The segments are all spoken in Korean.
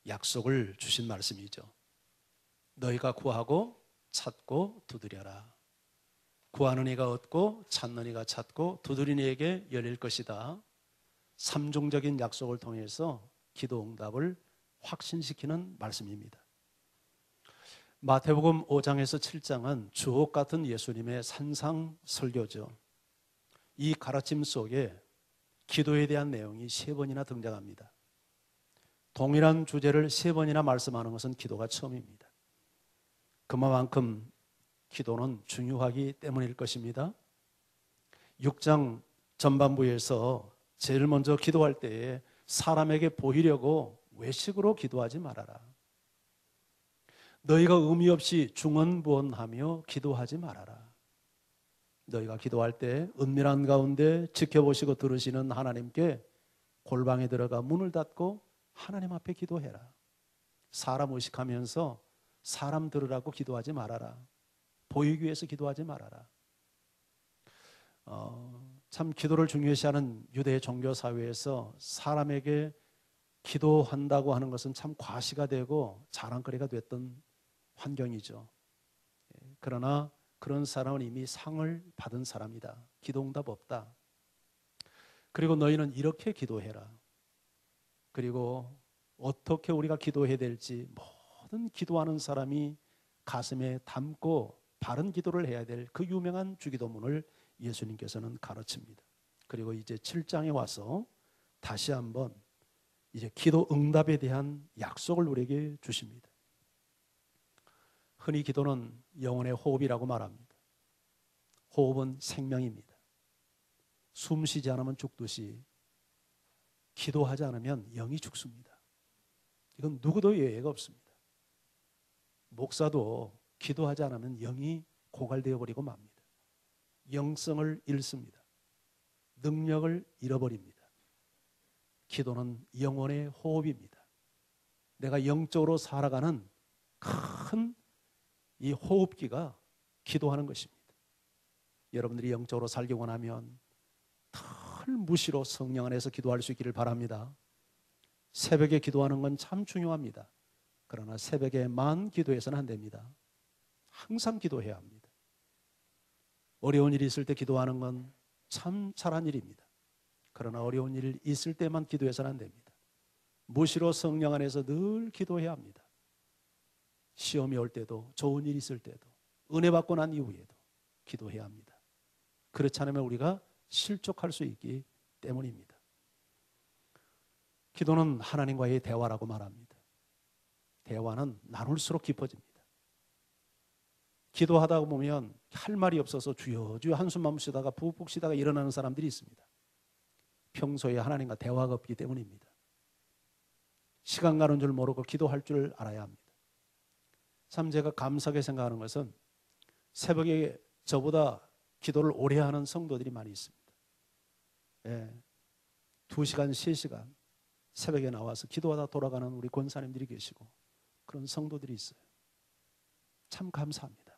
약속을 주신 말씀이죠. 너희가 구하고 찾고 두드려라. 구하는 이가 얻고 찾는 이가 찾고 두드리는 이에게 열릴 것이다. 삼중적인 약속을 통해서 기도 응답을 확신시키는 말씀입니다. 마태복음 5장에서 7장은 주옥 같은 예수님의 산상 설교죠. 이 가르침 속에 기도에 대한 내용이 3번이나 등장합니다. 동일한 주제를 3번이나 말씀하는 것은 기도가 처음입니다. 그만큼 기도는 중요하기 때문일 것입니다. 6장 전반부에서 제일 먼저 기도할 때에 사람에게 보이려고 외식으로 기도하지 말아라. 너희가 의미 없이 중언부언하며 기도하지 말아라. 너희가 기도할 때 은밀한 가운데 지켜보시고 들으시는 하나님께 골방에 들어가 문을 닫고 하나님 앞에 기도해라. 사람 의식하면서 사람 들으라고 기도하지 말아라. 보이기 위해서 기도하지 말아라. 참 기도를 중요시하는 유대 종교 사회에서 사람에게 기도한다고 하는 것은 참 과시가 되고 자랑거리가 됐던 환경이죠. 그러나 그런 사람은 이미 상을 받은 사람이다. 기도응답 없다. 그리고 너희는 이렇게 기도해라. 그리고 어떻게 우리가 기도해야 될지 모든 기도하는 사람이 가슴에 담고 바른 기도를 해야 될 그 유명한 주기도문을 예수님께서는 가르칩니다. 그리고 이제 7장에 와서 다시 한번 이제 기도 응답에 대한 약속을 우리에게 주십니다. 흔히 기도는 영혼의 호흡이라고 말합니다. 호흡은 생명입니다. 숨 쉬지 않으면 죽듯이 기도하지 않으면 영이 죽습니다. 이건 누구도 예외가 없습니다. 목사도 기도하지 않으면 영이 고갈되어 버리고 맙니다. 영성을 잃습니다. 능력을 잃어버립니다. 기도는 영혼의 호흡입니다. 내가 영적으로 살아가는 큰 이 호흡기가 기도하는 것입니다. 여러분들이 영적으로 살기 원하면 늘 무시로 성령 안에서 기도할 수 있기를 바랍니다. 새벽에 기도하는 건 참 중요합니다. 그러나 새벽에만 기도해서는 안 됩니다. 항상 기도해야 합니다. 어려운 일이 있을 때 기도하는 건 참 잘한 일입니다. 그러나 어려운 일이 있을 때만 기도해서는 안 됩니다. 무시로 성령 안에서 늘 기도해야 합니다. 시험이 올 때도, 좋은 일이 있을 때도, 은혜 받고 난 이후에도 기도해야 합니다. 그렇지 않으면 우리가 실족할 수 있기 때문입니다. 기도는 하나님과의 대화라고 말합니다. 대화는 나눌수록 깊어집니다. 기도하다 보면 할 말이 없어서 주여 주여 한숨만 쉬다가 푹푹 쉬다가 일어나는 사람들이 있습니다. 평소에 하나님과 대화가 없기 때문입니다. 시간 가는 줄 모르고 기도할 줄 알아야 합니다. 참 제가 감사하게 생각하는 것은 새벽에 저보다 기도를 오래 하는 성도들이 많이 있습니다. 2시간, 3시간 새벽에 나와서 기도하다 돌아가는 우리 권사님들이 계시고 그런 성도들이 있어요. 참 감사합니다.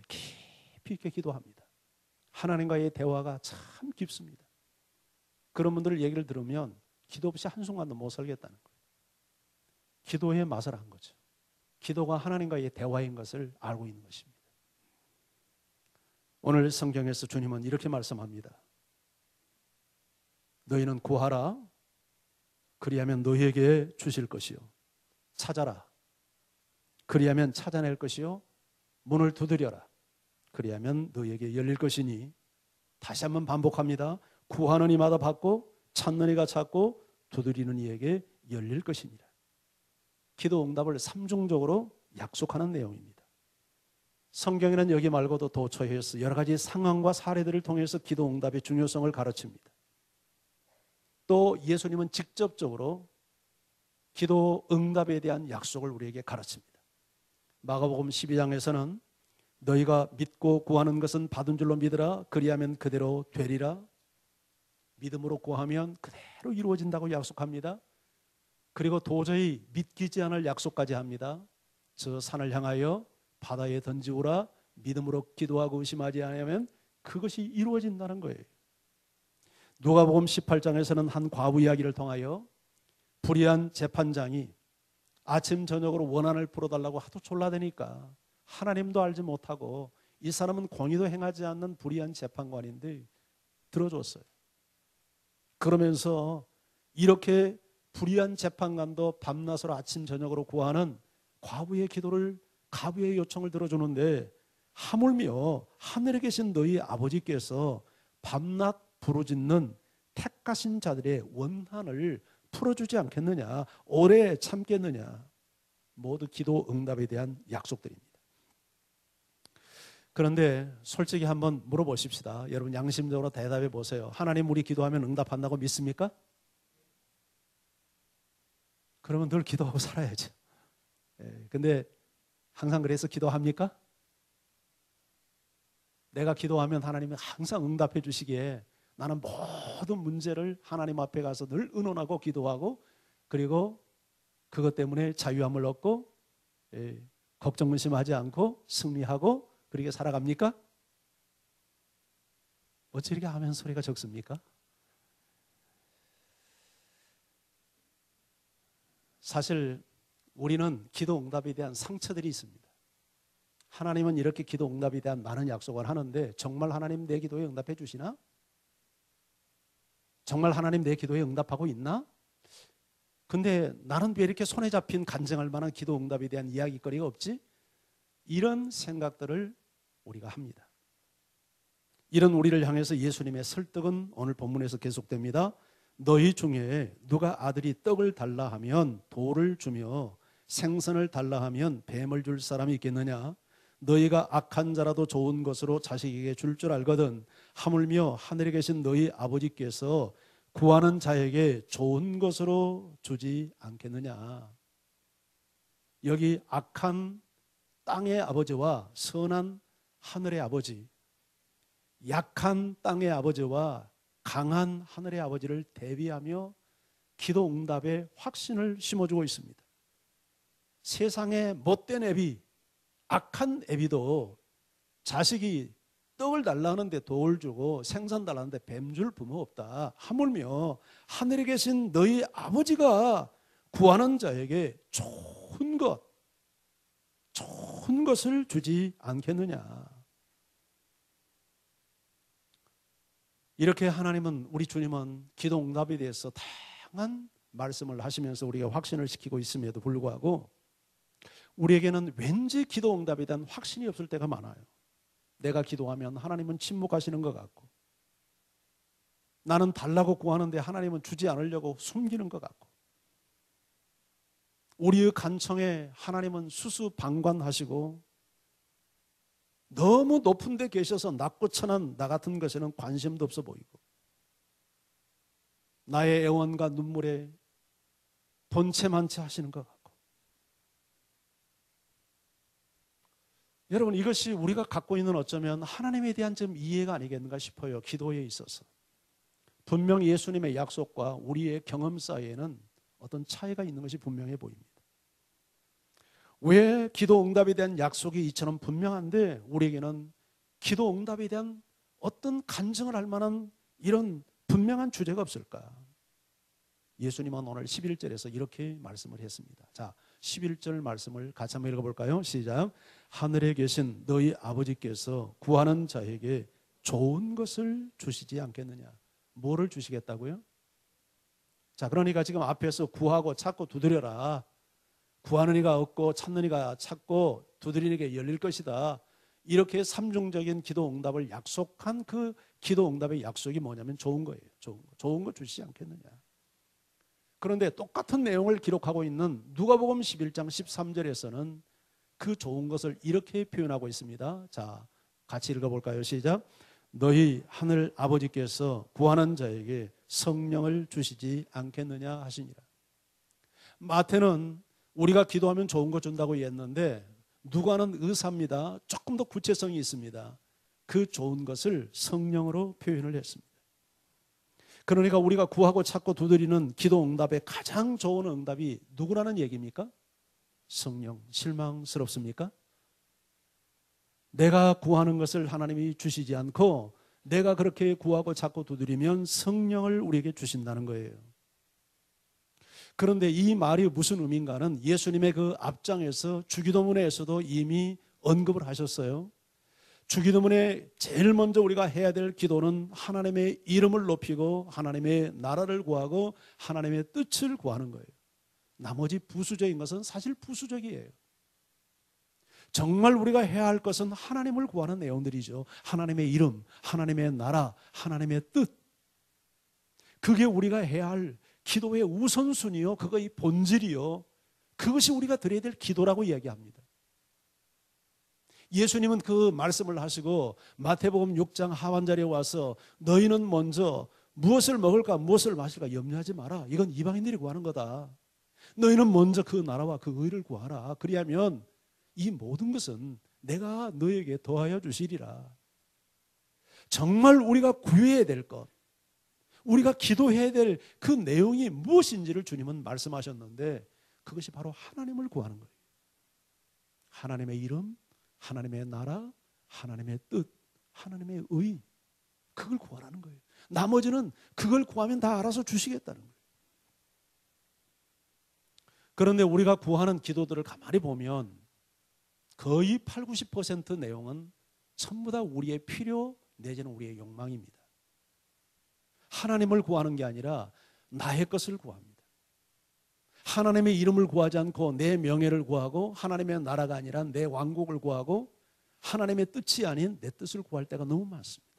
깊이 있게 기도합니다. 하나님과의 대화가 참 깊습니다. 그런 분들 얘기를 들으면 기도 없이 한순간도 못 살겠다는 거예요. 기도의 맛을 한 거죠. 기도가 하나님과의 대화인 것을 알고 있는 것입니다. 오늘 성경에서 주님은 이렇게 말씀합니다. 너희는 구하라. 그리하면 너희에게 주실 것이요. 찾아라. 그리하면 찾아낼 것이요. 문을 두드려라. 그리하면 너희에게 열릴 것이니. 다시 한번 반복합니다. 구하는 이마다 받고 찾는 이가 찾고 두드리는 이에게 열릴 것이니라. 기도 응답을 삼중적으로 약속하는 내용입니다. 성경에는 여기 말고도 도처에서 여러 가지 상황과 사례들을 통해서 기도 응답의 중요성을 가르칩니다. 또 예수님은 직접적으로 기도 응답에 대한 약속을 우리에게 가르칩니다. 마가복음 12장에서는 너희가 믿고 구하는 것은 받은 줄로 믿으라. 그리하면 그대로 되리라. 믿음으로 구하면 그대로 이루어진다고 약속합니다. 그리고 도저히 믿기지 않을 약속까지 합니다. 저 산을 향하여 바다에 던지우라. 믿음으로 기도하고 의심하지 않으면 그것이 이루어진다는 거예요. 누가복음 18장에서는 한 과부 이야기를 통하여 불의한 재판장이 아침 저녁으로 원한을 풀어달라고 하도 졸라대니까 하나님도 알지 못하고 이 사람은 공의도 행하지 않는 불의한 재판관인데 들어줬어요. 그러면서 이렇게 불의한 재판관도 밤낮으로 아침 저녁으로 구하는 과부의 기도를, 가부의 요청을 들어주는데 하물며 하늘에 계신 너희 아버지께서 밤낮 부르짖는 택하신 자들의 원한을 풀어주지 않겠느냐, 오래 참겠느냐. 모두 기도 응답에 대한 약속들입니다. 그런데 솔직히 한번 물어보십시다. 여러분 양심적으로 대답해 보세요. 하나님 우리 기도하면 응답한다고 믿습니까? 그러면 늘 기도하고 살아야죠. 근데 항상 그래서 기도합니까? 내가 기도하면 하나님이 항상 응답해 주시기에 나는 모든 문제를 하나님 앞에 가서 늘 의논하고 기도하고 그리고 그것 때문에 자유함을 얻고 걱정 근심하지 않고 승리하고 그렇게 살아갑니까? 어찌 이렇게 아멘 소리가 적습니까? 사실 우리는 기도 응답에 대한 상처들이 있습니다. 하나님은 이렇게 기도 응답에 대한 많은 약속을 하는데 정말 하나님 내 기도에 응답해 주시나? 정말 하나님 내 기도에 응답하고 있나? 근데 나는 왜 이렇게 손에 잡힌 간증할 만한 기도 응답에 대한 이야기거리가 없지? 이런 생각들을 우리가 합니다. 이런 우리를 향해서 예수님의 설득은 오늘 본문에서 계속됩니다. 너희 중에 누가 아들이 떡을 달라 하면 돌을 주며 생선을 달라 하면 뱀을 줄 사람이 있겠느냐? 너희가 악한 자라도 좋은 것으로 자식에게 줄 줄 알거든 하물며 하늘에 계신 너희 아버지께서 구하는 자에게 좋은 것으로 주지 않겠느냐? 여기 악한 땅의 아버지와 선한 하늘의 아버지, 약한 땅의 아버지와 강한 하늘의 아버지를 대비하며 기도 응답의 확신을 심어주고 있습니다. 세상의 못된 애비, 악한 애비도 자식이 떡을 달라는데 돌 주고 생선 달라는데 뱀 줄 부모 없다. 하물며 하늘에 계신 너희 아버지가 구하는 자에게 좋은 것을 주지 않겠느냐. 이렇게 하나님은, 우리 주님은 기도 응답에 대해서 다양한 말씀을 하시면서 우리가 확신을 시키고 있음에도 불구하고 우리에게는 왠지 기도 응답에 대한 확신이 없을 때가 많아요. 내가 기도하면 하나님은 침묵하시는 것 같고, 나는 달라고 구하는데 하나님은 주지 않으려고 숨기는 것 같고, 우리의 간청에 하나님은 수수방관하시고 너무 높은 데 계셔서 낮고 천한 나 같은 것에는 관심도 없어 보이고, 나의 애원과 눈물에 본체만치 하시는 것 같고. 여러분, 이것이 우리가 갖고 있는 어쩌면 하나님에 대한 좀 이해가 아니겠는가 싶어요. 기도에 있어서 분명 예수님의 약속과 우리의 경험 사이에는 어떤 차이가 있는 것이 분명해 보입니다. 왜 기도 응답에 대한 약속이 이처럼 분명한데 우리에게는 기도 응답에 대한 어떤 간증을 할 만한 이런 분명한 주제가 없을까? 예수님은 오늘 11절에서 이렇게 말씀을 했습니다. 자, 11절 말씀을 같이 한번 읽어볼까요? 시작. 하늘에 계신 너희 아버지께서 구하는 자에게 좋은 것을 주시지 않겠느냐. 뭐를 주시겠다고요? 자, 그러니까 지금 앞에서 구하고 찾고 두드려라, 구하는 이가 얻고 찾는 이가 찾고 두드리는 이가 열릴 것이다, 이렇게 삼중적인 기도 응답을 약속한 그 기도 응답의 약속이 뭐냐면 좋은 거예요. 좋은 거 주시지 않겠느냐. 그런데 똑같은 내용을 기록하고 있는 누가복음 11장 13절에서는 그 좋은 것을 이렇게 표현하고 있습니다. 자, 같이 읽어볼까요? 시작. 너희 하늘 아버지께서 구하는 자에게 성령을 주시지 않겠느냐 하시니라. 마태는 우리가 기도하면 좋은 거 준다고 했는데 누가는 의사입니다. 조금 더 구체성이 있습니다. 그 좋은 것을 성령으로 표현을 했습니다. 그러니까 우리가 구하고 찾고 두드리는 기도 응답의 가장 좋은 응답이 누구라는 얘기입니까? 성령. 실망스럽습니까? 내가 구하는 것을 하나님이 주시지 않고 내가 그렇게 구하고 찾고 두드리면 성령을 우리에게 주신다는 거예요. 그런데 이 말이 무슨 의미인가는 예수님의 그 앞장에서 주기도문에서도 이미 언급을 하셨어요. 주기도문에 제일 먼저 우리가 해야 될 기도는 하나님의 이름을 높이고 하나님의 나라를 구하고 하나님의 뜻을 구하는 거예요. 나머지 부수적인 것은 사실 부수적이에요. 정말 우리가 해야 할 것은 하나님을 구하는 내용들이죠. 하나님의 이름, 하나님의 나라, 하나님의 뜻. 그게 우리가 해야 할 기도의 우선순위요. 그거의 본질이요. 그것이 우리가 드려야 될 기도라고 이야기합니다. 예수님은 그 말씀을 하시고 마태복음 6장 하반절에 와서 너희는 먼저 무엇을 먹을까 무엇을 마실까 염려하지 마라. 이건 이방인들이 구하는 거다. 너희는 먼저 그 나라와 그 의를 구하라. 그리하면 이 모든 것은 내가 너에게 더하여 주시리라. 정말 우리가 구해야 될 것, 우리가 기도해야 될 그 내용이 무엇인지를 주님은 말씀하셨는데 그것이 바로 하나님을 구하는 거예요. 하나님의 이름, 하나님의 나라, 하나님의 뜻, 하나님의 의, 그걸 구하라는 거예요. 나머지는 그걸 구하면 다 알아서 주시겠다는 거예요. 그런데 우리가 구하는 기도들을 가만히 보면 거의 8, 90% 내용은 전부 다 우리의 필요 내지는 우리의 욕망입니다. 하나님을 구하는 게 아니라 나의 것을 구합니다. 하나님의 이름을 구하지 않고 내 명예를 구하고 하나님의 나라가 아니라 내 왕국을 구하고 하나님의 뜻이 아닌 내 뜻을 구할 때가 너무 많습니다.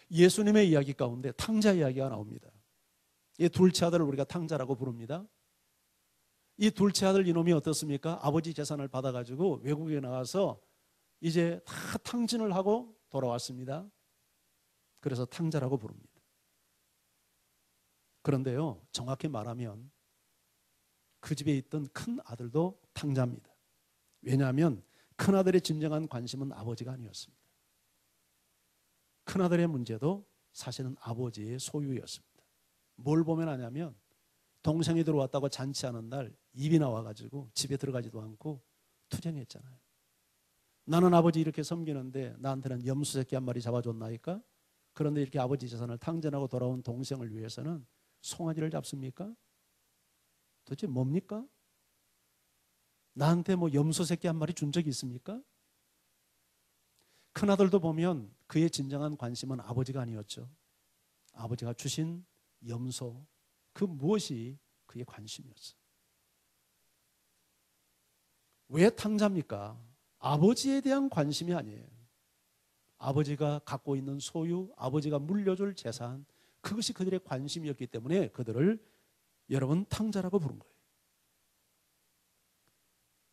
예수님의 이야기 가운데 탕자 이야기가 나옵니다. 이 둘째 아들을 우리가 탕자라고 부릅니다. 이 둘째 아들 이놈이 어떻습니까? 아버지 재산을 받아가지고 외국에 나가서 이제 다 탕진을 하고 돌아왔습니다. 그래서 탕자라고 부릅니다. 그런데요, 정확히 말하면 그 집에 있던 큰 아들도 탕자입니다. 왜냐하면 큰 아들의 진정한 관심은 아버지가 아니었습니다. 큰 아들의 문제도 사실은 아버지의 소유였습니다. 뭘 보면 아냐면 동생이 들어왔다고 잔치하는 날 입이 나와가지고 집에 들어가지도 않고 투정했잖아요. 나는 아버지 이렇게 섬기는데 나한테는 염소 새끼 한 마리 잡아줬나이까? 그런데 이렇게 아버지 재산을 탕진하고 돌아온 동생을 위해서는 송아지를 잡습니까? 도대체 뭡니까? 나한테 뭐 염소 새끼 한 마리 준 적이 있습니까? 큰아들도 보면 그의 진정한 관심은 아버지가 아니었죠. 아버지가 주신 염소, 그 무엇이 그의 관심이었어요. 왜 탕자입니까? 아버지에 대한 관심이 아니에요. 아버지가 갖고 있는 소유, 아버지가 물려줄 재산, 그것이 그들의 관심이었기 때문에 그들을 여러분 탕자라고 부른 거예요.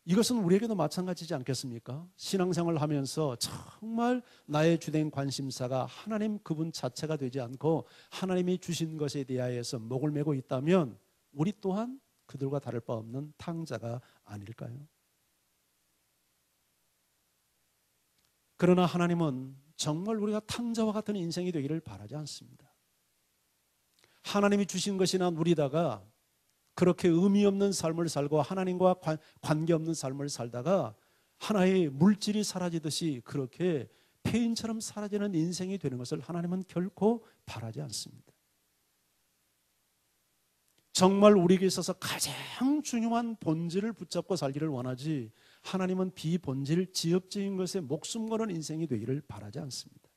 이것은 우리에게도 마찬가지지 않겠습니까? 신앙생활을 하면서 정말 나의 주된 관심사가 하나님 그분 자체가 되지 않고 하나님이 주신 것에 대하여서 목을 메고 있다면 우리 또한 그들과 다를 바 없는 탕자가 아닐까요? 그러나 하나님은 정말 우리가 탕자와 같은 인생이 되기를 바라지 않습니다. 하나님이 주신 것이나 누리다가 그렇게 의미 없는 삶을 살고 하나님과 관계없는 삶을 살다가 하나의 물질이 사라지듯이 그렇게 폐인처럼 사라지는 인생이 되는 것을 하나님은 결코 바라지 않습니다. 정말 우리에게 있어서 가장 중요한 본질을 붙잡고 살기를 원하지 하나님은 비본질, 지역적인 것에 목숨 거는 인생이 되기를 바라지 않습니다.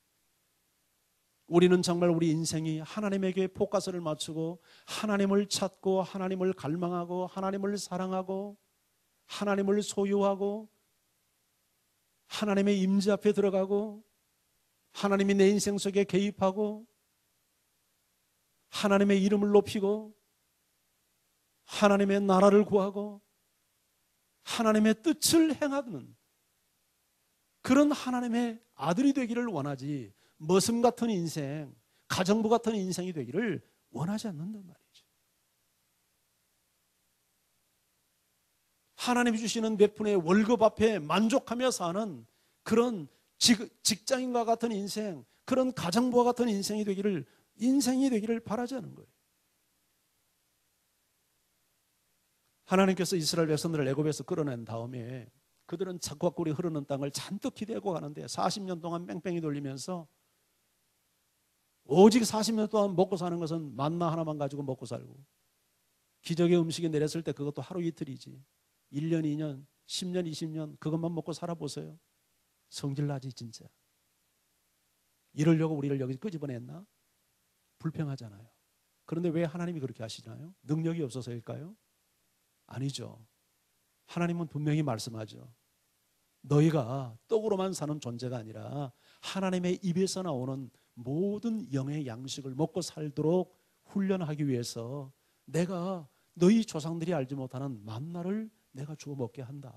우리는 정말 우리 인생이 하나님에게 포커스를 맞추고 하나님을 찾고 하나님을 갈망하고 하나님을 사랑하고 하나님을 소유하고 하나님의 임재 앞에 들어가고 하나님이 내 인생 속에 개입하고 하나님의 이름을 높이고 하나님의 나라를 구하고 하나님의 뜻을 행하는 그런 하나님의 아들이 되기를 원하지 머슴 같은 인생, 가정부 같은 인생이 되기를 원하지 않는단 말이죠. 하나님이 주시는 몇 푼의 월급 앞에 만족하며 사는 그런 직장인과 같은 인생, 그런 가정부와 같은 인생이 되기를 바라지 않는 거예요. 하나님께서 이스라엘 백성들을 애굽에서 끌어낸 다음에 그들은 젖과 꿀이 흐르는 땅을 잔뜩 기대하고 가는데 40년 동안 뺑뺑이 돌리면서 오직 40년 동안 먹고 사는 것은 만나 하나만 가지고 먹고 살고, 기적의 음식이 내렸을 때 그것도 하루 이틀이지. 1년, 2년, 10년, 20년 그것만 먹고 살아보세요. 성질나지 진짜. 이러려고 우리를 여기 끄집어냈나? 불평하잖아요. 그런데 왜 하나님이 그렇게 하시나요? 능력이 없어서일까요? 아니죠. 하나님은 분명히 말씀하죠. 너희가 떡으로만 사는 존재가 아니라 하나님의 입에서 나오는 모든 영의 양식을 먹고 살도록 훈련하기 위해서 내가 너희 조상들이 알지 못하는 만나를 내가 주어 먹게 한다.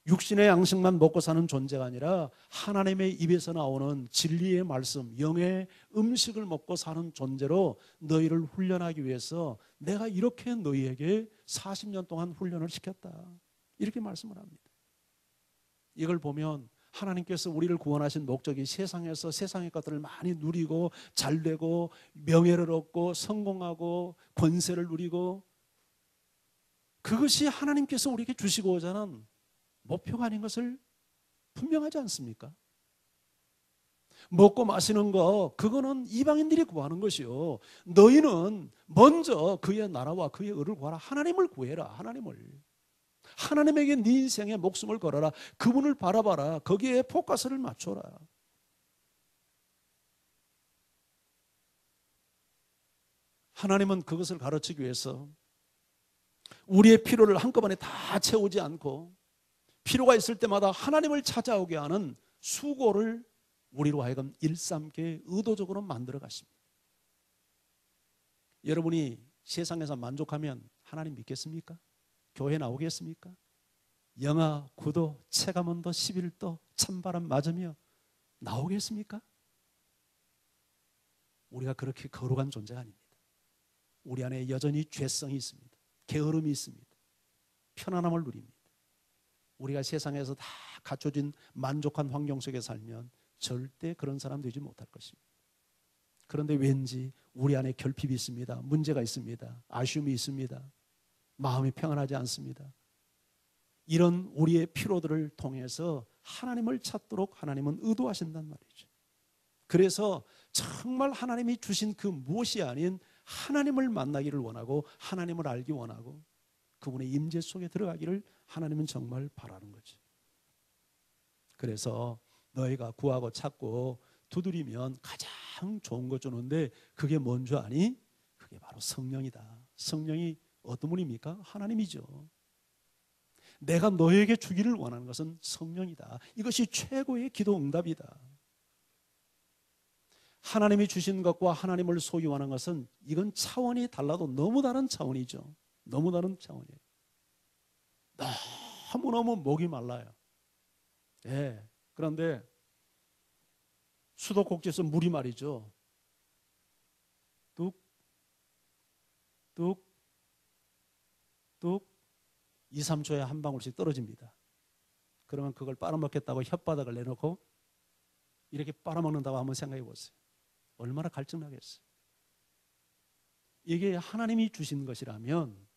육신의 양식만 먹고 사는 존재가 아니라 하나님의 입에서 나오는 진리의 말씀, 영의 음식을 먹고 사는 존재로 너희를 훈련하기 위해서 내가 이렇게 너희에게 40년 동안 훈련을 시켰다. 이렇게 말씀을 합니다. 이걸 보면 하나님께서 우리를 구원하신 목적이 세상에서 세상의 것들을 많이 누리고 잘되고 명예를 얻고 성공하고 권세를 누리고, 그것이 하나님께서 우리에게 주시고자 하는 목표가 아닌 것을 분명하지 않습니까? 먹고 마시는 거 그거는 이방인들이 구하는 것이요, 너희는 먼저 그의 나라와 그의 의를 구하라. 하나님을 구해라. 하나님에게 네 인생에 목숨을 걸어라. 그분을 바라봐라. 거기에 포커스를 맞춰라. 하나님은 그것을 가르치기 위해서 우리의 필요를 한꺼번에 다 채우지 않고 필요가 있을 때마다 하나님을 찾아오게 하는 수고를 우리로 하여금 일삼게 의도적으로 만들어 가십니다. 여러분이 세상에서 만족하면 하나님 믿겠습니까? 교회 나오겠습니까? 영하 9도, 체감온도 11도, 찬바람 맞으며 나오겠습니까? 우리가 그렇게 거룩한 존재가 아닙니다. 우리 안에 여전히 죄성이 있습니다. 게으름이 있습니다. 편안함을 누립니다. 우리가 세상에서 다 갖춰진 만족한 환경 속에 살면 절대 그런 사람 되지 못할 것입니다. 그런데 왠지 우리 안에 결핍이 있습니다. 문제가 있습니다. 아쉬움이 있습니다. 마음이 평안하지 않습니다. 이런 우리의 피로들을 통해서 하나님을 찾도록 하나님은 의도하신단 말이죠. 그래서 정말 하나님이 주신 그 무엇이 아닌 하나님을 만나기를 원하고 하나님을 알기 원하고 그분의 임재 속에 들어가기를 하나님은 정말 바라는 거죠. 그래서 너희가 구하고 찾고 두드리면 가장 좋은 거 주는데 그게 뭔 줄 아니? 그게 바로 성령이다. 성령이 어떤 분입니까? 하나님이죠. 내가 너에게 주기를 원하는 것은 성령이다. 이것이 최고의 기도 응답이다. 하나님이 주신 것과 하나님을 소유하는 것은 이건 차원이 달라도 너무 다른 차원이죠. 너무 다른 차원이에요. 너무너무 목이 말라요. 예. 그런데 수도꼭지에서 물이 말이죠. 뚝, 뚝, 뚝 2, 3초에 한 방울씩 떨어집니다. 그러면 그걸 빨아먹겠다고 혓바닥을 내놓고 이렇게 빨아먹는다고 한번 생각해 보세요. 얼마나 갈증나겠어요. 이게 하나님이 주신 것이라면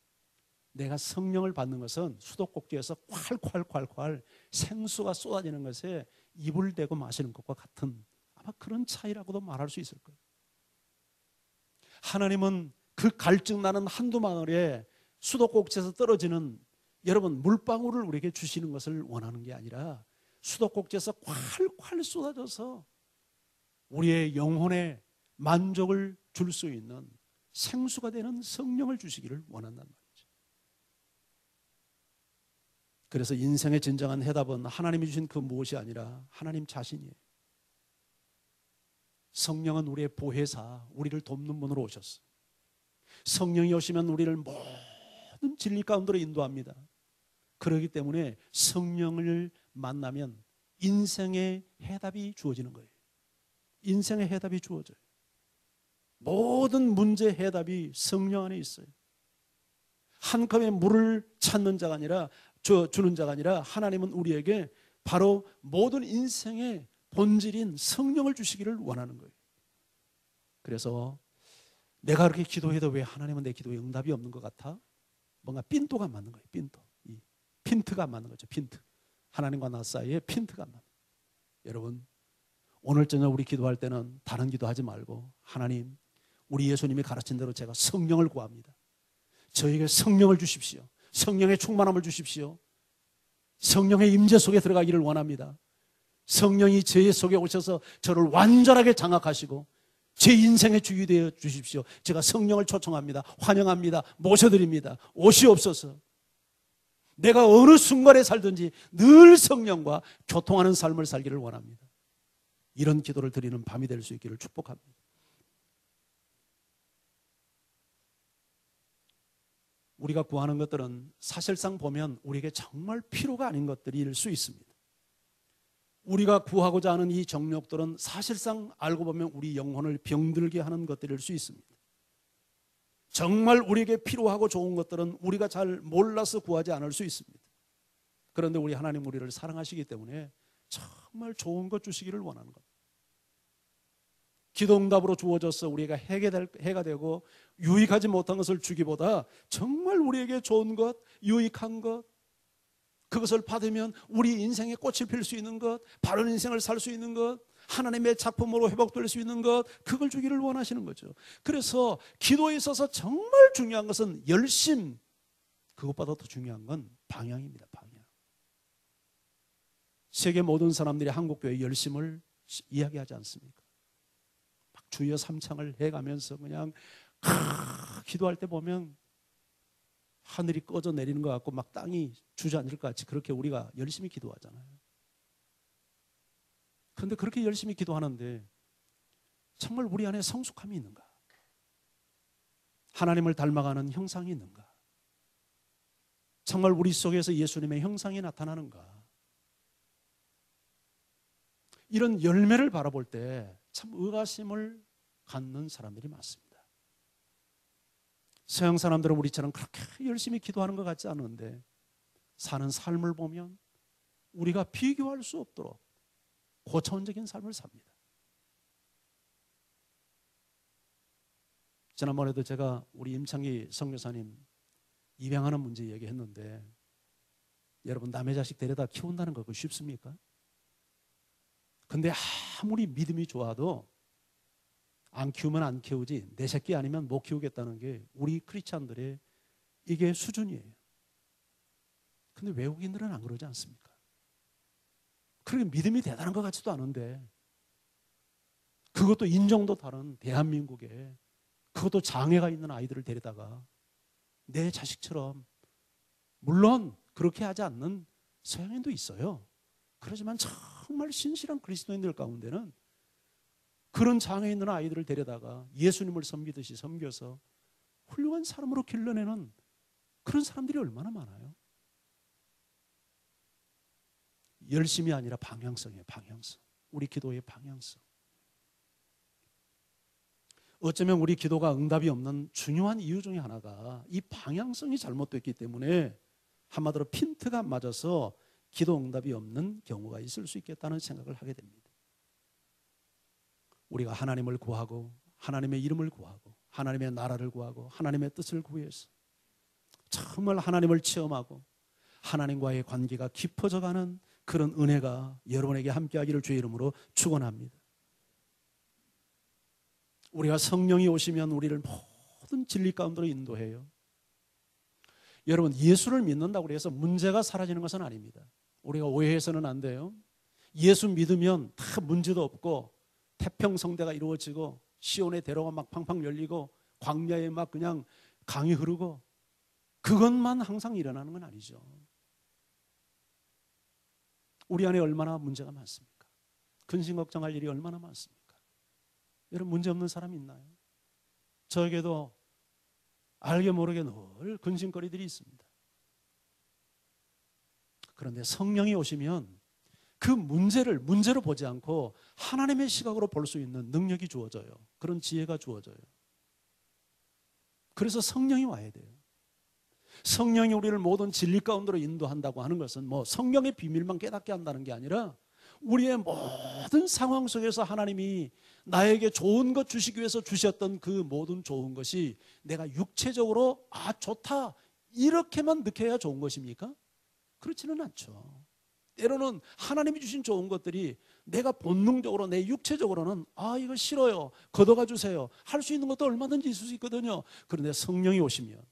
내가 성령을 받는 것은 수도꼭지에서 콸콸콸콸 생수가 쏟아지는 것에 입을 대고 마시는 것과 같은 아마 그런 차이라고도 말할 수 있을 거예요. 하나님은 그 갈증나는 한두 방울에 수도꼭지에서 떨어지는 여러분 물방울을 우리에게 주시는 것을 원하는 게 아니라 수도꼭지에서 콸콸 쏟아져서 우리의 영혼에 만족을 줄 수 있는 생수가 되는 성령을 주시기를 원한단 말이죠. 그래서 인생의 진정한 해답은 하나님이 주신 그 무엇이 아니라 하나님 자신이에요. 성령은 우리의 보혜사, 우리를 돕는 분으로 오셨어요. 성령이 오시면 우리를 모든 진리 가운데로 인도합니다. 그렇기 때문에 성령을 만나면 인생의 해답이 주어지는 거예요. 인생의 해답이 주어져요. 모든 문제의 해답이 성령 안에 있어요. 한 컵의 물을 찾는 자가 아니라 주는 자가 아니라 하나님은 우리에게 바로 모든 인생의 본질인 성령을 주시기를 원하는 거예요. 그래서 내가 그렇게 기도해도 왜 하나님은 내 기도에 응답이 없는 것 같아? 뭔가 핀도가 맞는 거예요. 핀도. 이 핀트가 맞는 거죠. 핀트. 하나님과 나 사이에 핀트가 맞는 거예요. 여러분, 오늘 저녁 우리 기도할 때는 다른 기도하지 말고 하나님, 우리 예수님이 가르친 대로 제가 성령을 구합니다. 저에게 성령을 주십시오. 성령의 충만함을 주십시오. 성령의 임재 속에 들어가기를 원합니다. 성령이 제 속에 오셔서 저를 완전하게 장악하시고 제 인생의 주인이 되어 주십시오. 제가 성령을 초청합니다. 환영합니다. 모셔드립니다. 오시옵소서. 내가 어느 순간에 살든지 늘 성령과 교통하는 삶을 살기를 원합니다. 이런 기도를 드리는 밤이 될 수 있기를 축복합니다. 우리가 구하는 것들은 사실상 보면 우리에게 정말 필요가 아닌 것들일 수 있습니다. 우리가 구하고자 하는 이 정욕들은 사실상 알고 보면 우리 영혼을 병들게 하는 것들일 수 있습니다. 정말 우리에게 필요하고 좋은 것들은 우리가 잘 몰라서 구하지 않을 수 있습니다. 그런데 우리 하나님 우리를 사랑하시기 때문에 정말 좋은 것 주시기를 원하는 겁니다. 기도응답으로 주어져서 우리가 해가 되고 유익하지 못한 것을 주기보다 정말 우리에게 좋은 것, 유익한 것, 그것을 받으면 우리 인생에 꽃이 필 수 있는 것, 바른 인생을 살 수 있는 것, 하나님의 작품으로 회복될 수 있는 것, 그걸 주기를 원하시는 거죠. 그래서 기도에 있어서 정말 중요한 것은 열심, 그것보다 더 중요한 건 방향입니다. 방향. 세계 모든 사람들이 한국교회 열심을 이야기하지 않습니까? 막 주여 삼창을 해가면서 그냥 기도할 때 보면 하늘이 꺼져 내리는 것 같고 막 땅이 주저앉을 것 같이 그렇게 우리가 열심히 기도하잖아요. 그런데 그렇게 열심히 기도하는데 정말 우리 안에 성숙함이 있는가? 하나님을 닮아가는 형상이 있는가? 정말 우리 속에서 예수님의 형상이 나타나는가? 이런 열매를 바라볼 때 참 의가심을 갖는 사람들이 많습니다. 서양 사람들은 우리처럼 그렇게 열심히 기도하는 것 같지 않은데 사는 삶을 보면 우리가 비교할 수 없도록 고차원적인 삶을 삽니다. 지난번에도 제가 우리 임창기 선교사님 입양하는 문제 얘기했는데 여러분 남의 자식 데려다 키운다는 거 그거 쉽습니까? 근데 아무리 믿음이 좋아도 안 키우면 안 키우지 내 새끼 아니면 못 키우겠다는 게 우리 크리스찬들의 이게 수준이에요. 근데 외국인들은 안 그러지 않습니까? 그렇게 믿음이 대단한 것 같지도 않은데 그것도 인종도 다른 대한민국에 그것도 장애가 있는 아이들을 데려다가 내 자식처럼 물론 그렇게 하지 않는 서양인도 있어요. 그렇지만 정말 신실한 그리스도인들 가운데는 그런 장애 있는 아이들을 데려다가 예수님을 섬기듯이 섬겨서 훌륭한 사람으로 길러내는 그런 사람들이 얼마나 많아요. 열심이 아니라 방향성이에요. 방향성. 우리 기도의 방향성. 어쩌면 우리 기도가 응답이 없는 중요한 이유 중에 하나가 이 방향성이 잘못됐기 때문에 한마디로 핀트가 안 맞아서 기도 응답이 없는 경우가 있을 수 있겠다는 생각을 하게 됩니다. 우리가 하나님을 구하고 하나님의 이름을 구하고 하나님의 나라를 구하고 하나님의 뜻을 구해서 정말 하나님을 체험하고 하나님과의 관계가 깊어져가는 그런 은혜가 여러분에게 함께하기를 주의 이름으로 축원합니다. 우리가 성령이 오시면 우리를 모든 진리 가운데로 인도해요. 여러분 예수를 믿는다고 해서 문제가 사라지는 것은 아닙니다. 우리가 오해해서는 안 돼요. 예수 믿으면 다 문제도 없고 태평성대가 이루어지고 시온의 대로가 막 팡팡 열리고 광야에 막 그냥 강이 흐르고 그것만 항상 일어나는 건 아니죠. 우리 안에 얼마나 문제가 많습니까? 근심 걱정할 일이 얼마나 많습니까? 여러분 문제 없는 사람 있나요? 저에게도 알게 모르게 늘 근심거리들이 있습니다. 그런데 성령이 오시면 그 문제를 문제로 보지 않고 하나님의 시각으로 볼 수 있는 능력이 주어져요. 그런 지혜가 주어져요. 그래서 성령이 와야 돼요. 성령이 우리를 모든 진리 가운데로 인도한다고 하는 것은 뭐 성령의 비밀만 깨닫게 한다는 게 아니라 우리의 모든 상황 속에서 하나님이 나에게 좋은 것 주시기 위해서 주셨던 그 모든 좋은 것이 내가 육체적으로 좋다 이렇게만 느껴야 좋은 것입니까? 그렇지는 않죠. 때로는 하나님이 주신 좋은 것들이 내가 본능적으로 내 육체적으로는 이거 싫어요, 걷어가 주세요, 할 수 있는 것도 얼마든지 있을 수 있거든요. 그런데 성령이 오시면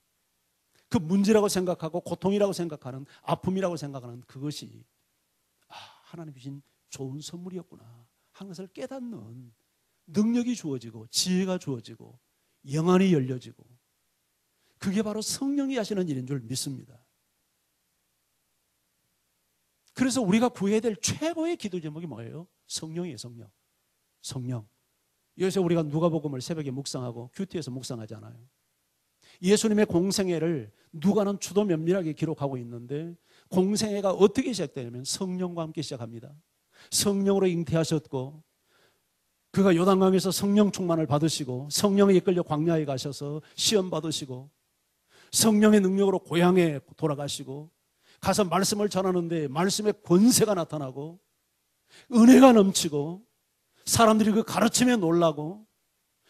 그 문제라고 생각하고 고통이라고 생각하는, 아픔이라고 생각하는 그것이 하나님 주신 좋은 선물이었구나 하는 것을 깨닫는 능력이 주어지고 지혜가 주어지고 영안이 열려지고, 그게 바로 성령이 하시는 일인 줄 믿습니다. 그래서 우리가 구해야 될 최고의 기도 제목이 뭐예요? 성령이에요. 성령. 요새 우리가 누가복음을 새벽에 묵상하고 큐티에서 묵상하잖아요. 예수님의 공생애를 누가는 추도 면밀하게 기록하고 있는데, 공생애가 어떻게 시작되냐면 성령과 함께 시작합니다. 성령으로 잉태하셨고, 그가 요단강에서 성령 충만을 받으시고, 성령에 이끌려 광야에 가셔서 시험 받으시고, 성령의 능력으로 고향에 돌아가시고, 가서 말씀을 전하는데 말씀의 권세가 나타나고 은혜가 넘치고, 사람들이 그 가르침에 놀라고,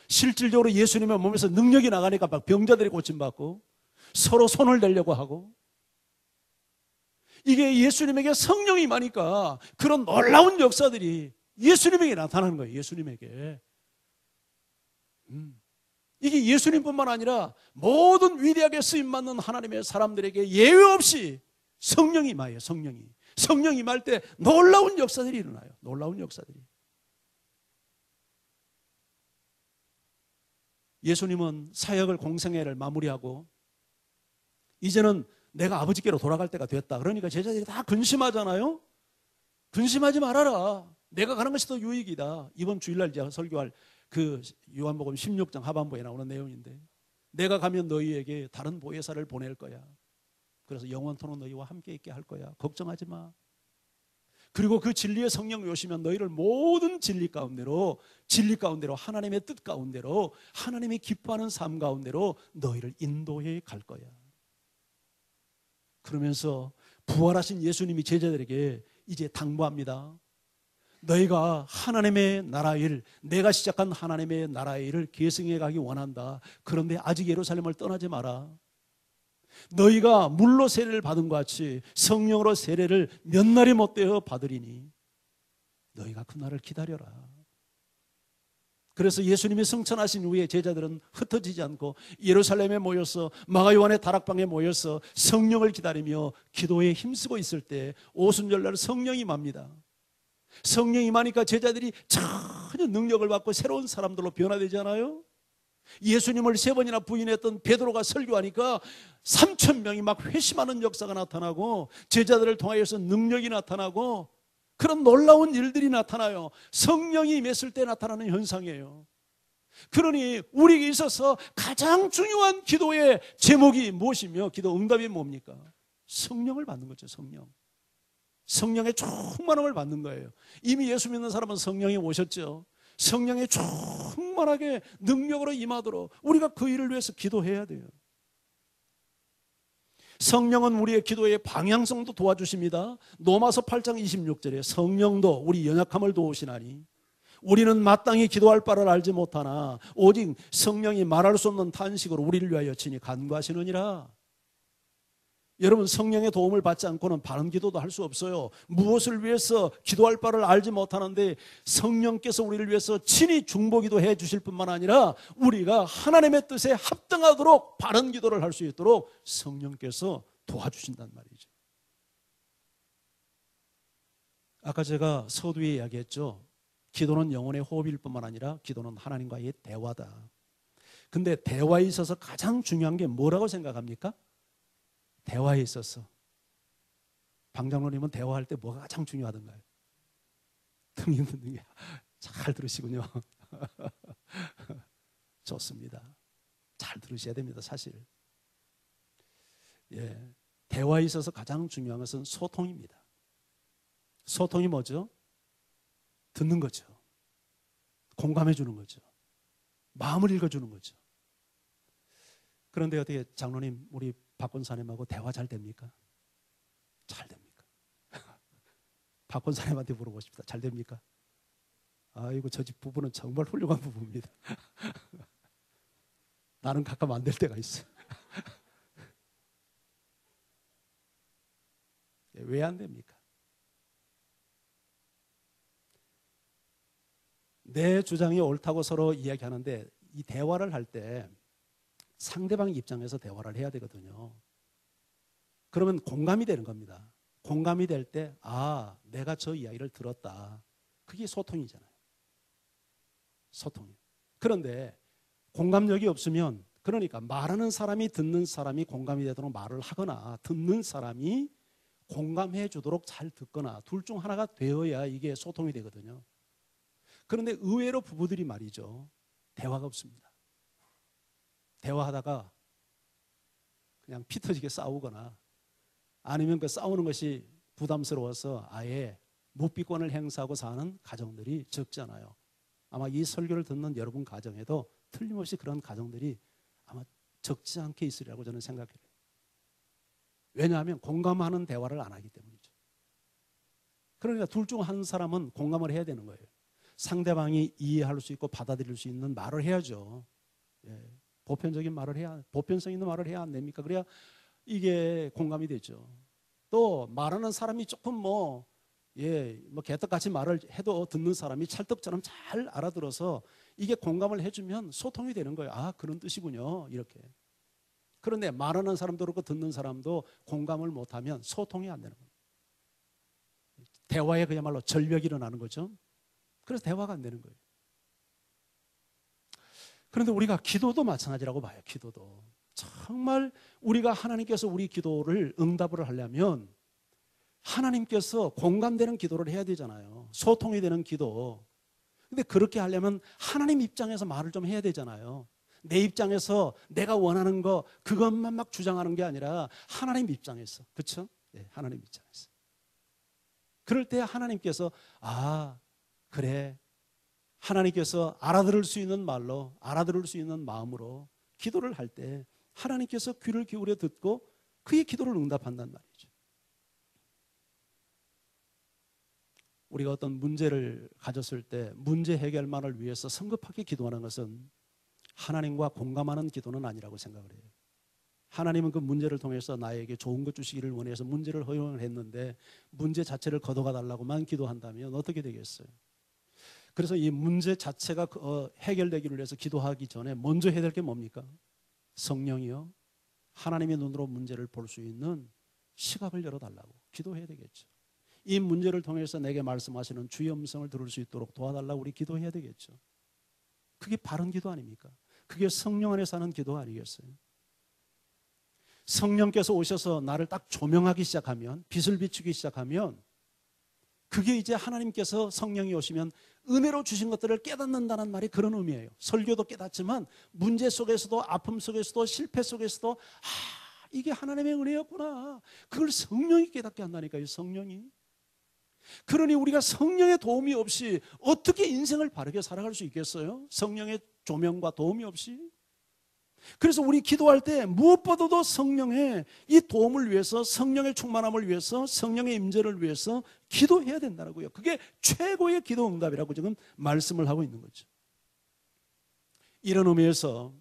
실질적으로 예수님의 몸에서 능력이 나가니까 막 병자들이 고침받고 서로 손을 대려고 하고, 이게 예수님에게 성령이 임하니까 그런 놀라운 역사들이 예수님에게 나타나는 거예요. 예수님에게. 이게 예수님뿐만 아니라 모든 위대하게 쓰임받는 하나님의 사람들에게 예외 없이 성령이 임해요. 성령이 임할 때 놀라운 역사들이 일어나요. 놀라운 역사들이. 예수님은 사역을, 공생애를 마무리하고 이제는 내가 아버지께로 돌아갈 때가 됐다. 그러니까 제자들이 다 근심하잖아요. 근심하지 말아라. 내가 가는 것이 더 유익이다. 이번 주일날 제가 설교할 그 요한복음 16장 하반부에 나오는 내용인데, 내가 가면 너희에게 다른 보혜사를 보낼 거야. 그래서 영원토록 너희와 함께 있게 할 거야. 걱정하지 마. 그리고 그 진리의 성령이 오시면 너희를 모든 진리 가운데로 하나님의 뜻 가운데로, 하나님이 기뻐하는 삶 가운데로 너희를 인도해 갈 거야. 그러면서 부활하신 예수님이 제자들에게 이제 당부합니다. 너희가 하나님의 나라 일, 내가 시작한 하나님의 나라 일을 계승해 가기 원한다. 그런데 아직 예루살렘을 떠나지 마라. 너희가 물로 세례를 받은 것 같이 성령으로 세례를 몇 날이 못되어 받으리니 너희가 그 날을 기다려라. 그래서 예수님이 승천하신 후에 제자들은 흩어지지 않고 예루살렘에 모여서, 마가요한의 다락방에 모여서 성령을 기다리며 기도에 힘쓰고 있을 때 오순절날 성령이 임합니다. 성령이 임하니까 제자들이 전혀 능력을 받고 새로운 사람들로 변화되잖아요. 예수님을 3번이나 부인했던 베드로가 설교하니까 3,000명이 막 회심하는 역사가 나타나고, 제자들을 통하여서 능력이 나타나고, 그런 놀라운 일들이 나타나요. 성령이 임했을 때 나타나는 현상이에요. 그러니 우리에게 있어서 가장 중요한 기도의 제목이 무엇이며 기도 응답이 뭡니까? 성령을 받는 거죠. 성령의 충만함을 받는 거예요. 이미 예수 믿는 사람은 성령이 오셨죠. 성령의 충만하게 능력으로 임하도록 우리가 그 일을 위해서 기도해야 돼요. 성령은 우리의 기도의 방향성도 도와주십니다. 로마서 8장 26절에 성령도 우리 연약함을 도우시나니 우리는 마땅히 기도할 바를 알지 못하나 오직 성령이 말할 수 없는 탄식으로 우리를 위하여 친히 간구하시느니라. 여러분, 성령의 도움을 받지 않고는 바른 기도도 할 수 없어요. 무엇을 위해서 기도할 바를 알지 못하는데 성령께서 우리를 위해서 친히 중보기도 해 주실 뿐만 아니라 우리가 하나님의 뜻에 합당하도록 바른 기도를 할 수 있도록 성령께서 도와주신단 말이죠. 아까 제가 서두에 이야기했죠. 기도는 영혼의 호흡일 뿐만 아니라 기도는 하나님과의 대화다. 근데 대화에 있어서 가장 중요한 게 뭐라고 생각합니까? 대화에 있어서 방장로님은 대화할 때 뭐가 가장 중요하던가요? 등 있는 게 잘 들으시군요. 좋습니다. 잘 들으셔야 됩니다. 사실 대화에 있어서 가장 중요한 것은 소통입니다. 소통이 뭐죠? 듣는 거죠. 공감해 주는 거죠. 마음을 읽어주는 거죠. 그런데 어떻게 장로님, 우리 박권사님하고 대화 잘 됩니까? 잘 됩니까? 박권사님한테 물어보고 싶다. 잘 됩니까? 아이고, 저 집 부부는 정말 훌륭한 부부입니다. 나는 가끔 안 될 때가 있어요. 왜 안 됩니까? 내 주장이 옳다고 서로 이야기하는데 이 대화를 할 때 상대방 입장에서 대화를 해야 되거든요. 그러면 공감이 되는 겁니다. 공감이 될 때 아, 내가 저 이야기를 들었다. 그게 소통이잖아요. 소통이에요. 그런데 공감력이 없으면 그러니까 말하는 사람이 듣는 사람이 공감이 되도록 말을 하거나 듣는 사람이 공감해 주도록 잘 듣거나 둘 중 하나가 되어야 이게 소통이 되거든요. 그런데 의외로 부부들이 말이죠. 대화가 없습니다. 대화하다가 그냥 피 터지게 싸우거나 아니면 그 싸우는 것이 부담스러워서 아예 묵비권을 행사하고 사는 가정들이 적잖아요. 아마 이 설교를 듣는 여러분 가정에도 틀림없이 그런 가정들이 아마 적지 않게 있으리라고 저는 생각해요. 왜냐하면 공감하는 대화를 안 하기 때문이죠. 그러니까 둘 중 한 사람은 공감을 해야 되는 거예요. 상대방이 이해할 수 있고 받아들일 수 있는 말을 해야죠. 예, 보편적인 말을 해야, 보편성 있는 말을 해야 안 됩니까? 그래야 이게 공감이 되죠. 또 말하는 사람이 조금 뭐 개떡같이 말을 해도 듣는 사람이 찰떡처럼 잘 알아들어서 이게 공감을 해주면 소통이 되는 거예요. 아, 그런 뜻이군요. 이렇게. 그런데 말하는 사람도 그렇고 듣는 사람도 공감을 못하면 소통이 안 되는 겁니다. 대화에 그야말로 절벽이 일어나는 거죠. 그래서 대화가 안 되는 거예요. 그런데 우리가 기도도 마찬가지라고 봐요. 기도도. 정말 우리가 하나님께서 우리 기도를 응답을 하려면 하나님께서 공감되는 기도를 해야 되잖아요. 소통이 되는 기도. 근데 그렇게 하려면 하나님 입장에서 말을 좀 해야 되잖아요. 내 입장에서 내가 원하는 거 그것만 막 주장하는 게 아니라 하나님 입장에서. 그렇죠? 네, 하나님 입장에서. 그럴 때 하나님께서 아, 그래. 하나님께서 알아들을 수 있는 말로, 알아들을 수 있는 마음으로 기도를 할 때 하나님께서 귀를 기울여 듣고 그의 기도를 응답한단 말이죠. 우리가 어떤 문제를 가졌을 때 문제 해결만을 위해서 성급하게 기도하는 것은 하나님과 공감하는 기도는 아니라고 생각을 해요. 하나님은 그 문제를 통해서 나에게 좋은 것 주시기를 원해서 문제를 허용을 했는데 문제 자체를 걷어가 달라고만 기도한다면 어떻게 되겠어요? 그래서 이 문제 자체가 해결되기를 위해서 기도하기 전에 먼저 해야 될 게 뭡니까? 성령이요. 하나님의 눈으로 문제를 볼 수 있는 시각을 열어달라고 기도해야 되겠죠. 이 문제를 통해서 내게 말씀하시는 주의 음성을 들을 수 있도록 도와달라고 우리 기도해야 되겠죠. 그게 바른 기도 아닙니까? 그게 성령 안에 사는 기도 아니겠어요? 성령께서 오셔서 나를 딱 조명하기 시작하면, 빛을 비추기 시작하면 그게 이제 하나님께서 성령이 오시면 은혜로 주신 것들을 깨닫는다는 말이 그런 의미예요. 설교도 깨닫지만 문제 속에서도 아픔 속에서도 실패 속에서도 이게 하나님의 은혜였구나. 그걸 성령이 깨닫게 한다니까요. 성령이. 그러니 우리가 성령의 도움이 없이 어떻게 인생을 바르게 살아갈 수 있겠어요? 성령의 조명과 도움이 없이. 그래서 우리 기도할 때 무엇보다도 성령의 이 도움을 위해서, 성령의 충만함을 위해서, 성령의 임재를 위해서 기도해야 된다고요. 그게 최고의 기도 응답이라고 지금 말씀을 하고 있는 거죠. 이런 의미에서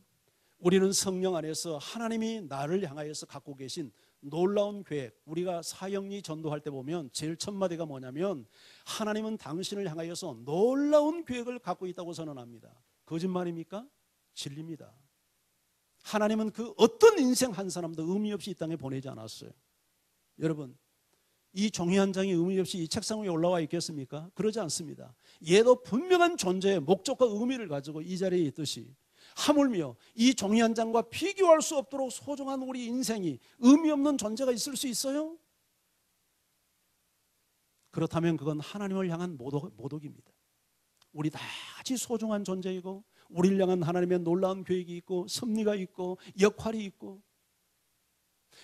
우리는 성령 안에서 하나님이 나를 향하여서 갖고 계신 놀라운 계획, 우리가 사형리 전도할 때 보면 제일 첫 마디가 뭐냐면 하나님은 당신을 향하여서 놀라운 계획을 갖고 있다고 선언합니다. 거짓말입니까? 진리입니다. 하나님은 그 어떤 인생 한 사람도 의미 없이 이 땅에 보내지 않았어요. 여러분, 이 종이 한 장이 의미 없이 이 책상 위에 올라와 있겠습니까? 그러지 않습니다. 얘도 분명한 존재의 목적과 의미를 가지고 이 자리에 있듯이 하물며 이 종이 한 장과 비교할 수 없도록 소중한 우리 인생이 의미 없는 존재가 있을 수 있어요? 그렇다면 그건 하나님을 향한 모독입니다. 우리 다 같이 소중한 존재이고 우리를 향한 하나님의 놀라운 계획이 있고 섭리가 있고 역할이 있고,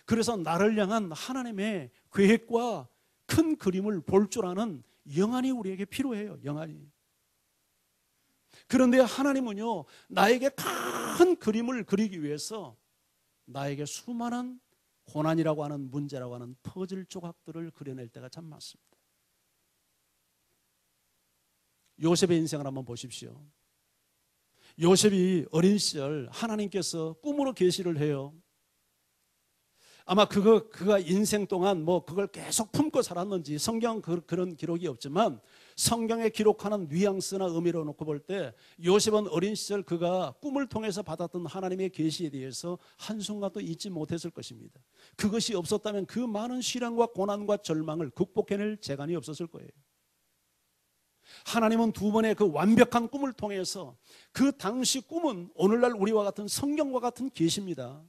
그래서 나를 향한 하나님의 계획과 큰 그림을 볼 줄 아는 영안이 우리에게 필요해요. 영안이. 그런데 하나님은요, 나에게 큰 그림을 그리기 위해서 나에게 수많은 고난이라고 하는 문제라고 하는 퍼즐 조각들을 그려낼 때가 참 많습니다. 요셉의 인생을 한번 보십시오. 요셉이 어린 시절 하나님께서 꿈으로 계시를 해요. 아마 그가 인생 동안 그걸 계속 품고 살았는지 성경은 그런 기록이 없지만 성경에 기록하는 뉘앙스나 의미로 놓고 볼 때 요셉은 어린 시절 그가 꿈을 통해서 받았던 하나님의 계시에 대해서 한순간도 잊지 못했을 것입니다. 그것이 없었다면 그 많은 시련과 고난과 절망을 극복해낼 재간이 없었을 거예요. 하나님은 두 번의 그 완벽한 꿈을 통해서 그 당시 꿈은 오늘날 우리와 같은 성경과 같은 계시입니다.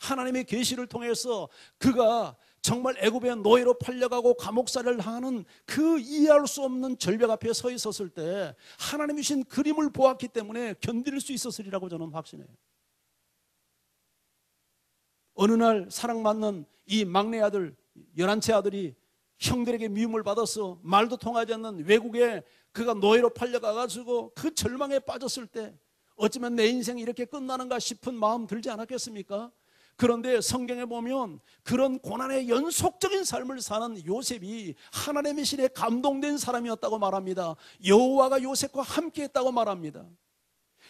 하나님의 계시를 통해서 그가 정말 애굽의 노예로 팔려가고 감옥살이를 하는 그 이해할 수 없는 절벽 앞에 서 있었을 때 하나님이 주신 그림을 보았기 때문에 견딜 수 있었으리라고 저는 확신해요. 어느 날 사랑받는 이 막내 아들, 11째 아들이 형들에게 미움을 받아서 말도 통하지 않는 외국에 그가 노예로 팔려가가지고 그 절망에 빠졌을 때 어쩌면 내 인생이 이렇게 끝나는가 싶은 마음 들지 않았겠습니까? 그런데 성경에 보면 그런 고난의 연속적인 삶을 사는 요셉이 하나님의 신에 감동된 사람이었다고 말합니다. 여호와가 요셉과 함께 했다고 말합니다.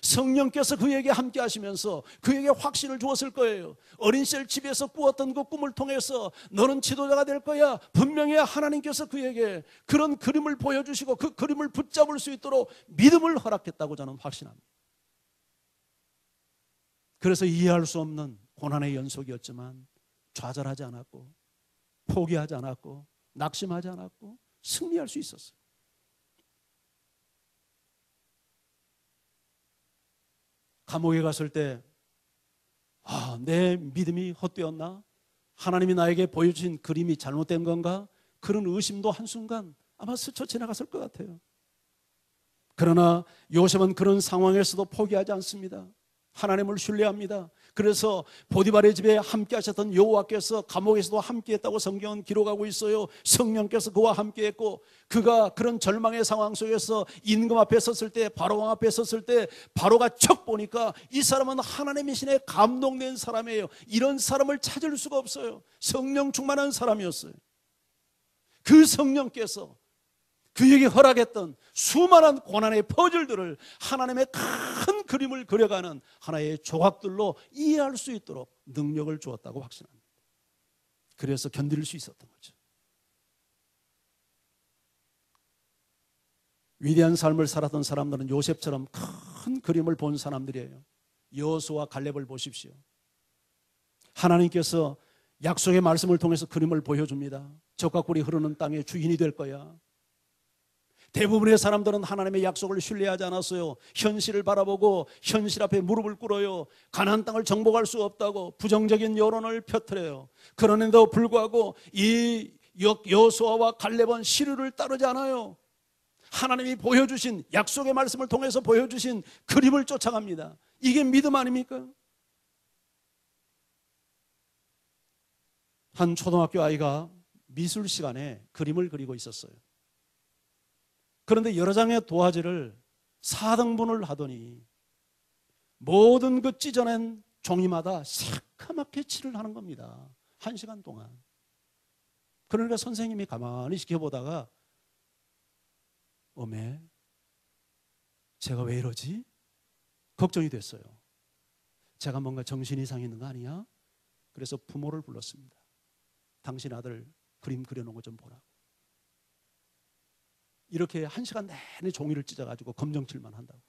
성령께서 그에게 함께 하시면서 그에게 확신을 주었을 거예요. 어린 시절 집에서 꾸었던 그 꿈을 통해서 너는 지도자가 될 거야. 분명히 하나님께서 그에게 그런 그림을 보여주시고 그 그림을 붙잡을 수 있도록 믿음을 허락했다고 저는 확신합니다. 그래서 이해할 수 없는 고난의 연속이었지만 좌절하지 않았고 포기하지 않았고 낙심하지 않았고 승리할 수 있었어요. 감옥에 갔을 때 내 믿음이 헛되었나? 하나님이 나에게 보여주신 그림이 잘못된 건가? 그런 의심도 한순간 아마 스쳐 지나갔을 것 같아요. 그러나 요셉은 그런 상황에서도 포기하지 않습니다. 하나님을 신뢰합니다. 그래서 보디발의 집에 함께 하셨던 여호와께서 감옥에서도 함께 했다고 성경은 기록하고 있어요. 성령께서 그와 함께 했고 그가 그런 절망의 상황 속에서 임금 앞에 섰을 때 바로왕 앞에 섰을 때 바로가 척 보니까 이 사람은 하나님의 신에 감동된 사람이에요. 이런 사람을 찾을 수가 없어요. 성령 충만한 사람이었어요. 그 성령께서 그에게 허락했던 수많은 고난의 퍼즐들을 하나님의 큰 그림을 그려가는 하나의 조각들로 이해할 수 있도록 능력을 주었다고 확신합니다. 그래서 견딜 수 있었던 거죠. 위대한 삶을 살았던 사람들은 요셉처럼 큰 그림을 본 사람들이에요. 여호수아와 갈렙을 보십시오. 하나님께서 약속의 말씀을 통해서 그림을 보여줍니다. 젖과 꿀이 흐르는 땅의 주인이 될 거야. 대부분의 사람들은 하나님의 약속을 신뢰하지 않았어요. 현실을 바라보고 현실 앞에 무릎을 꿇어요. 가나안 땅을 정복할 수 없다고 부정적인 여론을 펴트려요. 그런데도 불구하고 이 여호수아와 갈렙은 시류를 따르지 않아요. 하나님이 보여주신 약속의 말씀을 통해서 보여주신 그림을 쫓아갑니다. 이게 믿음 아닙니까? 한 초등학교 아이가 미술 시간에 그림을 그리고 있었어요. 그런데 여러 장의 도화지를 4등분을 하더니 모든 그 찢어낸 종이마다 새카맣게 칠을 하는 겁니다. 1시간 동안. 그러니까 선생님이 가만히 지켜보다가 어메, 제가 왜 이러지? 걱정이 됐어요. 제가 뭔가 정신 이상이 있는 거 아니야? 그래서 부모를 불렀습니다. 당신 아들 그림 그려놓은 거 좀 보라고. 이렇게 1시간 내내 종이를 찢어가지고 검정칠만 한다고.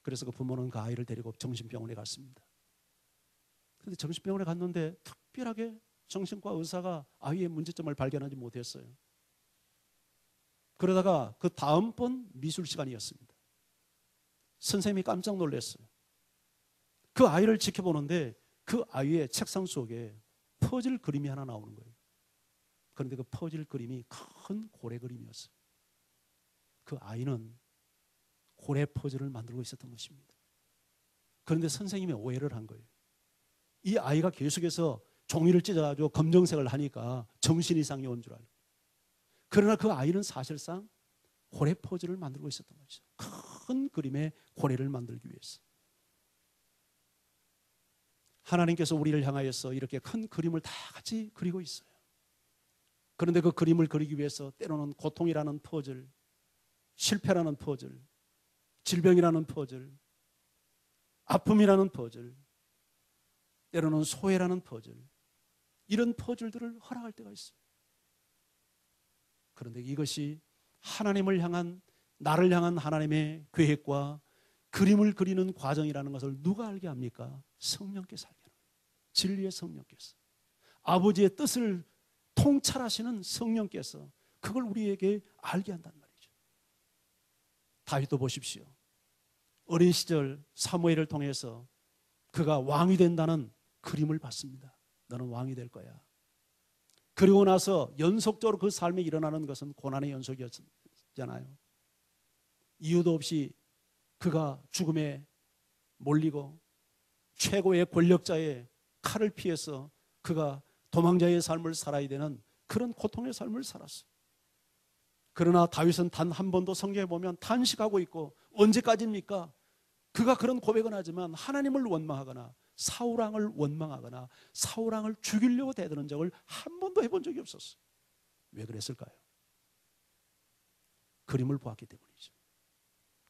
그래서 그 부모는 그 아이를 데리고 정신병원에 갔습니다. 그런데 정신병원에 갔는데 특별하게 정신과 의사가 아이의 문제점을 발견하지 못했어요. 그러다가 그 다음번 미술 시간이었습니다. 선생님이 깜짝 놀랐어요. 그 아이를 지켜보는데 그 아이의 책상 속에 퍼즐 그림이 하나 나오는 거예요. 그런데 그 퍼즐 그림이 큰 고래 그림이었어요. 그 아이는 고래 퍼즐을 만들고 있었던 것입니다. 그런데 선생님이 오해를 한 거예요. 이 아이가 계속해서 종이를 찢어가지고 검정색을 하니까 정신 이상이 온 줄 알고. 그러나 그 아이는 사실상 고래 퍼즐을 만들고 있었던 거죠. 큰 그림의 고래를 만들기 위해서. 하나님께서 우리를 향하여서 이렇게 큰 그림을 다 같이 그리고 있어요. 그런데 그 그림을 그리기 위해서 때로는 고통이라는 퍼즐, 실패라는 퍼즐, 질병이라는 퍼즐, 아픔이라는 퍼즐, 때로는 소외라는 퍼즐, 이런 퍼즐들을 허락할 때가 있어요. 그런데 이것이 하나님을 향한, 나를 향한 하나님의 계획과 그림을 그리는 과정이라는 것을 누가 알게 합니까? 성령께서 알게 합니다. 진리의 성령께서, 아버지의 뜻을 통찰하시는 성령께서 그걸 우리에게 알게 한단 말이죠. 다윗도 보십시오. 어린 시절 사무엘을 통해서 그가 왕이 된다는 그림을 봤습니다. 너는 왕이 될 거야. 그리고 나서 연속적으로 그 삶에 일어나는 것은 고난의 연속이었잖아요. 이유도 없이 그가 죽음에 몰리고 최고의 권력자의 칼을 피해서 그가 도망자의 삶을 살아야 되는 그런 고통의 삶을 살았어요. 그러나 다윗은 단 한 번도 성경에 보면 탄식하고 있고, 언제까지입니까? 그가 그런 고백은 하지만 하나님을 원망하거나 사울왕을 원망하거나 사울왕을 죽이려고 대드는 적을 한 번도 해본 적이 없었어요. 왜 그랬을까요? 그림을 보았기 때문이죠.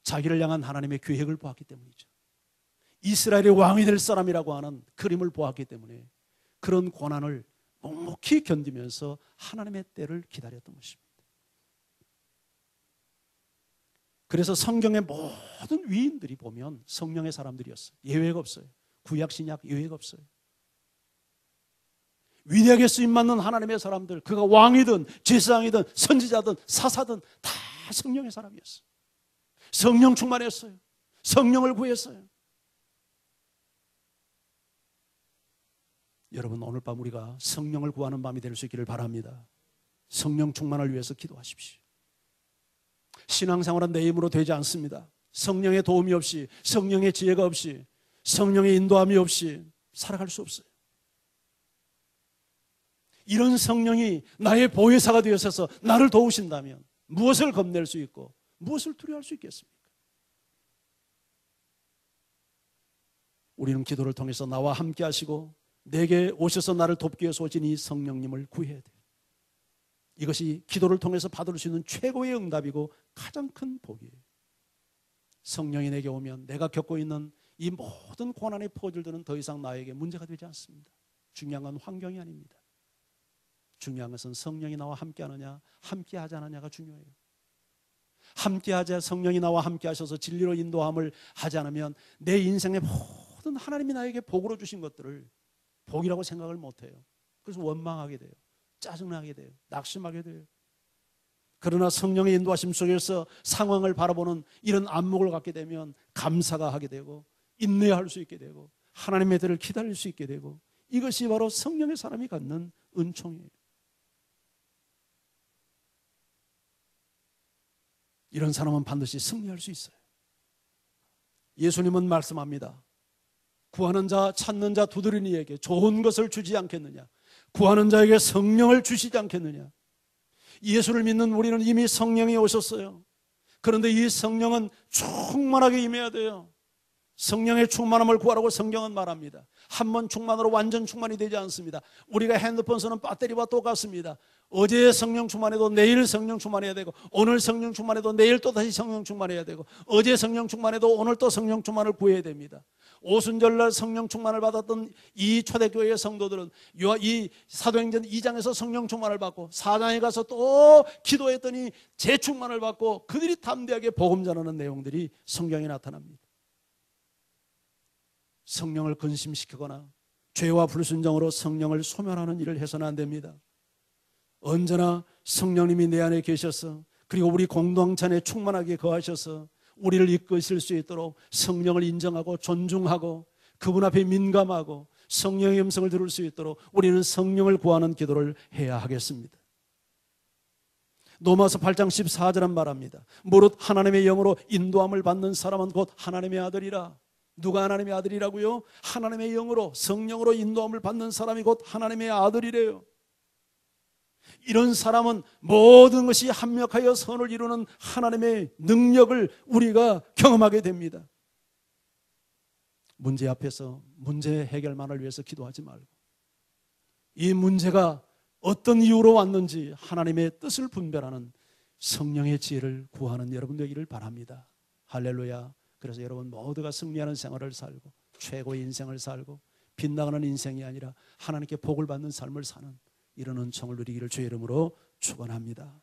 자기를 향한 하나님의 계획을 보았기 때문이죠. 이스라엘의 왕이 될 사람이라고 하는 그림을 보았기 때문에 그런 고난을 묵묵히 견디면서 하나님의 때를 기다렸던 것입니다. 그래서 성경의 모든 위인들이 보면 성령의 사람들이었어요. 예외가 없어요. 구약 신약 예외가 없어요. 위대하게 쓰임받는 하나님의 사람들, 그가 왕이든 제사장이든 선지자든 사사든 다 성령의 사람이었어요. 성령 충만했어요. 성령을 구했어요. 여러분, 오늘 밤 우리가 성령을 구하는 밤이 될 수 있기를 바랍니다. 성령 충만을 위해서 기도하십시오. 신앙생활은 내 힘으로 되지 않습니다. 성령의 도움이 없이, 성령의 지혜가 없이, 성령의 인도함이 없이 살아갈 수 없어요. 이런 성령이 나의 보혜사가 되어서 나를 도우신다면 무엇을 겁낼 수 있고 무엇을 두려워할 수 있겠습니까? 우리는 기도를 통해서 나와 함께 하시고 내게 오셔서 나를 돕기 위해서 오신 이 성령님을 구해야 돼요. 이것이 기도를 통해서 받을 수 있는 최고의 응답이고 가장 큰 복이에요. 성령이 내게 오면 내가 겪고 있는 이 모든 고난의 포들들은 더 이상 나에게 문제가 되지 않습니다. 중요한 건 환경이 아닙니다. 중요한 것은 성령이 나와 함께 하느냐 함께 하지 않느냐가 중요해요. 함께 하자, 성령이 나와 함께 하셔서 진리로 인도함을 하지 않으면 내 인생의 모든 하나님이 나에게 복으로 주신 것들을 복이라고 생각을 못해요. 그래서 원망하게 돼요. 짜증나게 돼요. 낙심하게 돼요. 그러나 성령의 인도하심 속에서 상황을 바라보는 이런 안목을 갖게 되면 감사가 하게 되고 인내할 수 있게 되고 하나님의 뜻을 기다릴 수 있게 되고, 이것이 바로 성령의 사람이 갖는 은총이에요. 이런 사람은 반드시 승리할 수 있어요. 예수님은 말씀합니다. 구하는 자, 찾는 자, 두드리는 이에게 좋은 것을 주지 않겠느냐? 구하는 자에게 성령을 주시지 않겠느냐? 예수를 믿는 우리는 이미 성령이 오셨어요. 그런데 이 성령은 충만하게 임해야 돼요. 성령의 충만함을 구하라고 성경은 말합니다. 한 번 충만으로 완전 충만이 되지 않습니다. 우리가 핸드폰 쓰는 배터리와 똑같습니다. 어제 성령 충만해도 내일 성령 충만해야 되고, 오늘 성령 충만해도 내일 또 다시 성령 충만해야 되고, 어제 성령 충만해도 오늘 또 성령 충만을 구해야 됩니다. 오순절날 성령 충만을 받았던 이 초대교회의 성도들은 이 사도행전 2장에서 성령 충만을 받고 4장에 가서 또 기도했더니 재충만을 받고 그들이 담대하게 복음 전하는 내용들이 성경에 나타납니다. 성령을 근심시키거나 죄와 불순종으로 성령을 소멸하는 일을 해서는 안 됩니다. 언제나 성령님이 내 안에 계셔서, 그리고 우리 공동체 충만하게 거하셔서 우리를 이끄실 수 있도록 성령을 인정하고 존중하고 그분 앞에 민감하고 성령의 음성을 들을 수 있도록 우리는 성령을 구하는 기도를 해야 하겠습니다. 로마서 8장 14절은 말합니다. 무릇 하나님의 영으로 인도함을 받는 사람은 곧 하나님의 아들이라. 누가 하나님의 아들이라고요? 하나님의 영으로, 성령으로 인도함을 받는 사람이 곧 하나님의 아들이래요. 이런 사람은 모든 것이 합력하여 선을 이루는 하나님의 능력을 우리가 경험하게 됩니다. 문제 앞에서 문제 해결만을 위해서 기도하지 말고, 이 문제가 어떤 이유로 왔는지 하나님의 뜻을 분별하는 성령의 지혜를 구하는 여러분 되기를 바랍니다. 할렐루야. 그래서 여러분 모두가 승리하는 생활을 살고 최고의 인생을 살고 빗나가는 인생이 아니라 하나님께 복을 받는 삶을 사는 이런 은총을 누리기를 주의 이름으로 축원합니다.